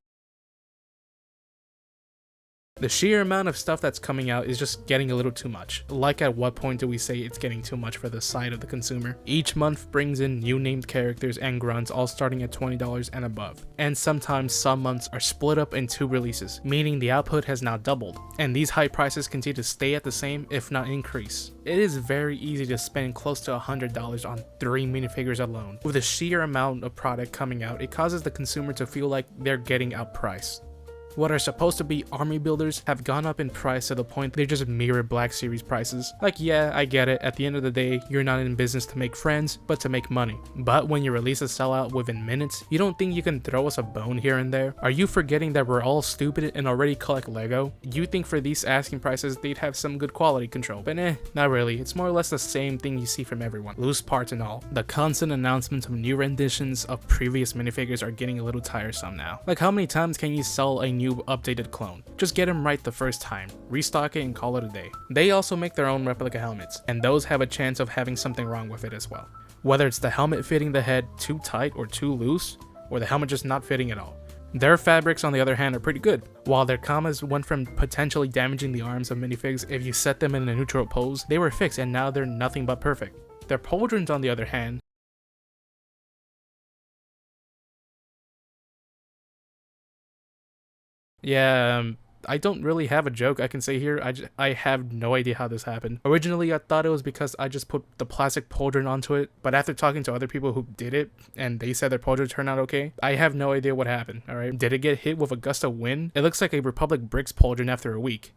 The sheer amount of stuff that's coming out is just getting a little too much. Like, at what point do we say it's getting too much for the side of the consumer? Each month brings in new named characters and grunts, all starting at $20 and above. And sometimes some months are split up in 2 releases, meaning the output has now doubled. And these high prices continue to stay at the same, if not increase. It is very easy to spend close to $100 on 3 minifigures alone. With the sheer amount of product coming out, it causes the consumer to feel like they're getting outpriced. What are supposed to be army builders have gone up in price to the point they just mirror Black Series prices. Like, yeah, I get it, at the end of the day, you're not in business to make friends, but to make money. But when you release a sellout within minutes, you don't think you can throw us a bone here and there? Are you forgetting that we're all stupid and already collect Lego? You think for these asking prices they'd have some good quality control, but not really. It's more or less the same thing you see from everyone, loose parts and all. The constant announcements of new renditions of previous minifigures are getting a little tiresome now. Like, how many times can you sell a new updated clone? Just get them right the first time, restock it and call it a day. They also make their own replica helmets, and those have a chance of having something wrong with it as well. Whether it's the helmet fitting the head too tight or too loose, or the helmet just not fitting at all. Their fabrics, on the other hand, are pretty good. While their commas went from potentially damaging the arms of minifigs if you set them in a neutral pose, they were fixed and now they're nothing but perfect. Their pauldrons, on the other hand, I don't really have a joke I can say here. I have no idea how this happened. Originally, I thought it was because I just put the plastic pauldron onto it, but after talking to other people who did it, and they said their pauldron turned out okay, I have no idea what happened, alright? Did it get hit with a gust of wind? It looks like a Republic Bricks pauldron after a week.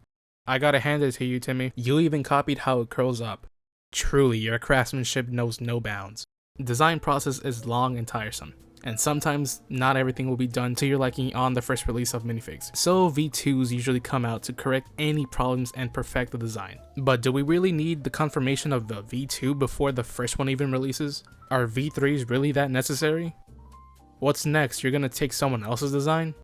I gotta hand it to you, Timmy. You even copied how it curls up. Truly, your craftsmanship knows no bounds. The design process is long and tiresome, and sometimes not everything will be done to your liking on the first release of minifigs. So V2s usually come out to correct any problems and perfect the design. But do we really need the confirmation of the V2 before the first one even releases? Are V3s really that necessary? What's next? You're gonna take someone else's design?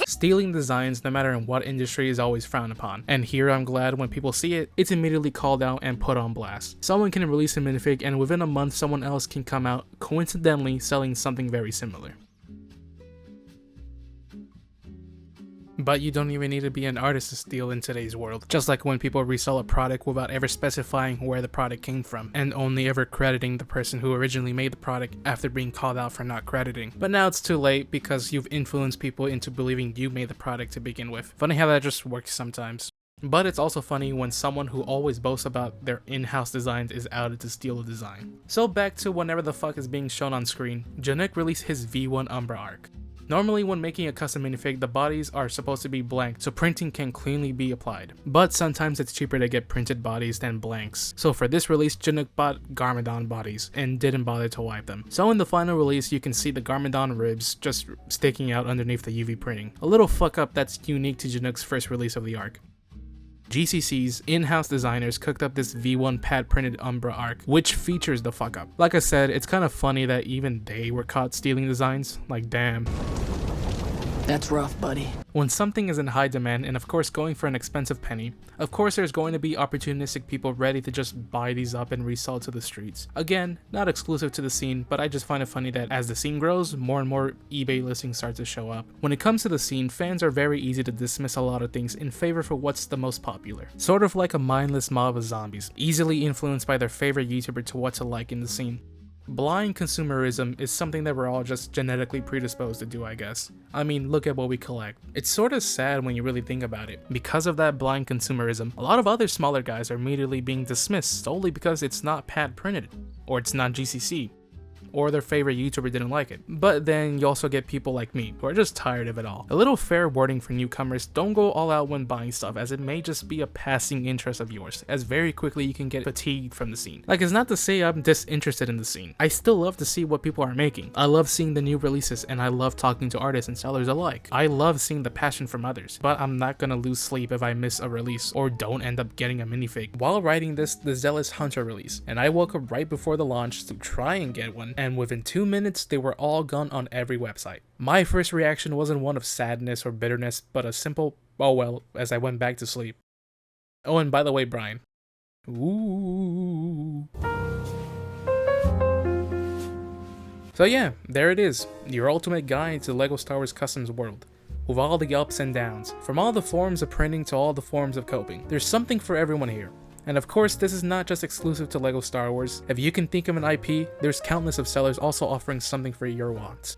Stealing designs, no matter in what industry, is always frowned upon, and here I'm glad when people see it, it's immediately called out and put on blast. Someone can release a minifig and within a month someone else can come out coincidentally selling something very similar. But you don't even need to be an artist to steal in today's world. Just like when people resell a product without ever specifying where the product came from, and only ever crediting the person who originally made the product after being called out for not crediting. But now it's too late because you've influenced people into believing you made the product to begin with. Funny how that just works sometimes. But it's also funny when someone who always boasts about their in-house designs is outed to steal a design. So back to whenever the fuck is being shown on screen, Janek released his V1 Umbra arc. Normally when making a custom minifig, the bodies are supposed to be blank so printing can cleanly be applied. But sometimes it's cheaper to get printed bodies than blanks. So for this release, Janek bought Garmadon bodies and didn't bother to wipe them. So in the final release, you can see the Garmadon ribs just sticking out underneath the UV printing. A little fuck up that's unique to Janek's first release of the arc. GCC's in-house designers cooked up this V1 pad printed Umbra arc, which features the fuck up. Like I said, it's kind of funny that even they were caught stealing designs. Like, damn. That's rough, buddy. When something is in high demand and of course going for an expensive penny, of course there's going to be opportunistic people ready to just buy these up and resell to the streets. Again, not exclusive to the scene, but I just find it funny that as the scene grows, more and more eBay listings start to show up. When it comes to the scene, fans are very easy to dismiss a lot of things in favor for what's the most popular. Sort of like a mindless mob of zombies, easily influenced by their favorite YouTuber to what to like in the scene. Blind consumerism is something that we're all just genetically predisposed to do, I guess. I mean, look at what we collect. It's sort of sad when you really think about it. Because of that blind consumerism, a lot of other smaller guys are immediately being dismissed solely because it's not pad printed, or it's not GCC, or their favorite YouTuber didn't like it. But then you also get people like me who are just tired of it all. A little fair warning for newcomers: don't go all out when buying stuff, as it may just be a passing interest of yours, as very quickly you can get fatigued from the scene. Like, it's not to say I'm disinterested in the scene. I still love to see what people are making. I love seeing the new releases, and I love talking to artists and sellers alike. I love seeing the passion from others, but I'm not gonna lose sleep if I miss a release or don't end up getting a minifig. While writing this, the Zealous Hunter release, and I woke up right before the launch to try and get one, and within 2 minutes they were all gone on every website. My first reaction wasn't one of sadness or bitterness, but a simple oh well as I went back to sleep. Oh, and by the way, Brian. Ooh. So yeah, there it is, your ultimate guide to LEGO Star Wars Customs world, with all the ups and downs. From all the forms of printing to all the forms of coping, there's something for everyone here. And of course, this is not just exclusive to LEGO Star Wars. If you can think of an IP, there's countless of sellers also offering something for your wants.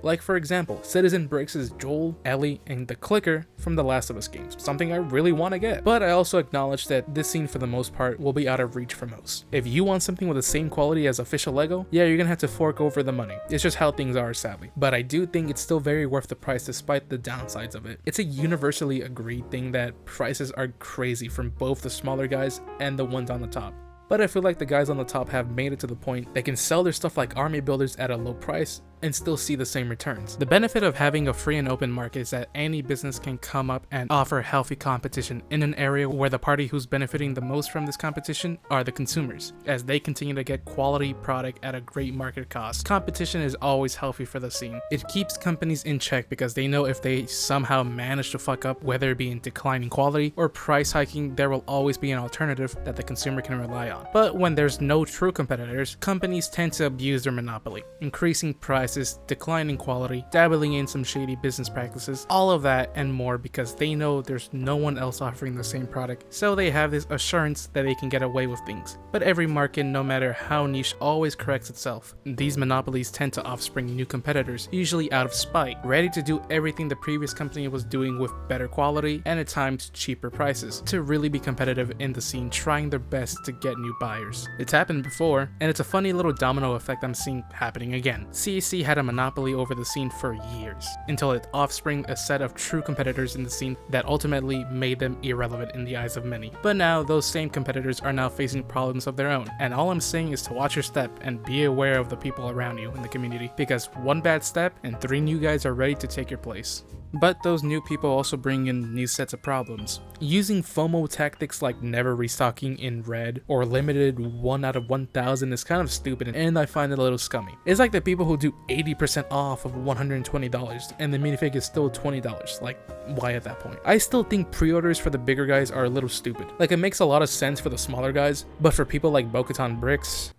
Like for example, Citizen Bricks' Joel, Ellie, and the Clicker from the Last of Us games, something I really want to get. But I also acknowledge that this scene for the most part will be out of reach for most. If you want something with the same quality as official LEGO, yeah, you're gonna have to fork over the money. It's just how things are, sadly. But I do think it's still very worth the price despite the downsides of it. It's a universally agreed thing that prices are crazy from both the smaller guys and the ones on the top. But I feel like the guys on the top have made it to the point they can sell their stuff like army builders at a low price and still see the same returns. The benefit of having a free and open market is that any business can come up and offer healthy competition in an area where the party who's benefiting the most from this competition are the consumers, as they continue to get quality product at a great market cost. Competition is always healthy for the scene. It keeps companies in check because they know if they somehow manage to fuck up, whether it be in declining quality or price hiking, there will always be an alternative that the consumer can rely on. But when there's no true competitors, companies tend to abuse their monopoly, increasing prices, declining quality, dabbling in some shady business practices, all of that and more because they know there's no one else offering the same product, so they have this assurance that they can get away with things. But every market, no matter how niche, always corrects itself. These monopolies tend to offspring new competitors, usually out of spite, ready to do everything the previous company was doing with better quality and at times cheaper prices, to really be competitive in the scene, trying their best to get new buyers. It's happened before, and it's a funny little domino effect I'm seeing happening again. CAC had a monopoly over the scene for years, until it offspring a set of true competitors in the scene that ultimately made them irrelevant in the eyes of many. But now, those same competitors are now facing problems of their own, and all I'm saying is to watch your step and be aware of the people around you in the community, because one bad step and 3 new guys are ready to take your place. But those new people also bring in new sets of problems. Using FOMO tactics like never restocking in red or limited 1 out of 1,000 is kind of stupid, and I find it a little scummy. It's like the people who do 80% off of $120 and the minifig is still $20. Like, why at that point? I still think pre-orders for the bigger guys are a little stupid. Like, it makes a lot of sense for the smaller guys, but for people like Bo-Katan Bricks,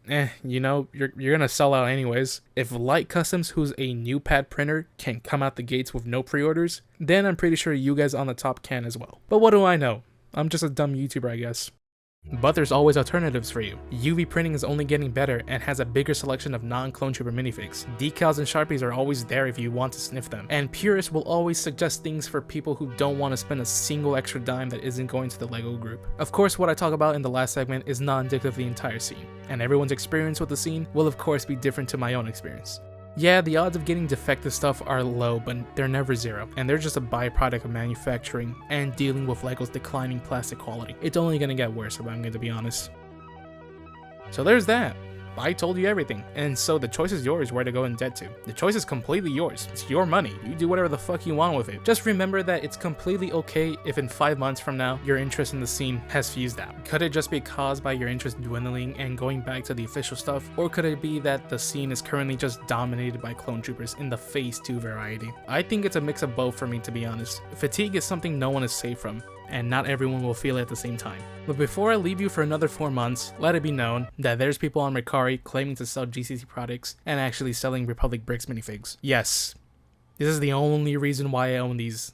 you know, you're gonna sell out anyways. If Light Customs, who's a new pad printer, can come out the gates with no pre-orders, then I'm pretty sure you guys on the top can as well. But what do I know? I'm just a dumb YouTuber, I guess. But there's always alternatives for you. UV printing is only getting better and has a bigger selection of non-clone trooper minifigs. Decals and Sharpies are always there if you want to sniff them. And purists will always suggest things for people who don't want to spend a single extra dime that isn't going to the LEGO group. Of course, what I talk about in the last segment is not indicative of the entire scene, and everyone's experience with the scene will of course be different to my own experience. Yeah, the odds of getting defective stuff are low, but they're never zero, and they're just a byproduct of manufacturing and dealing with LEGO's declining plastic quality. It's only gonna get worse if I'm going to be honest. So there's that. I told you everything, and so the choice is yours where to go in debt to. The choice is completely yours. It's your money. You do whatever the fuck you want with it. Just remember that it's completely okay if in 5 months from now, your interest in the scene has fused out. Could it just be caused by your interest dwindling and going back to the official stuff? Or could it be that the scene is currently just dominated by clone troopers in the Phase 2 variety? I think it's a mix of both for me, to be honest. Fatigue is something no one is safe from, and not everyone will feel it at the same time. But before I leave you for another 4 months, let it be known that there's people on Mercari claiming to sell GCC products and actually selling Republic Bricks minifigs. Yes, this is the only reason why I own these.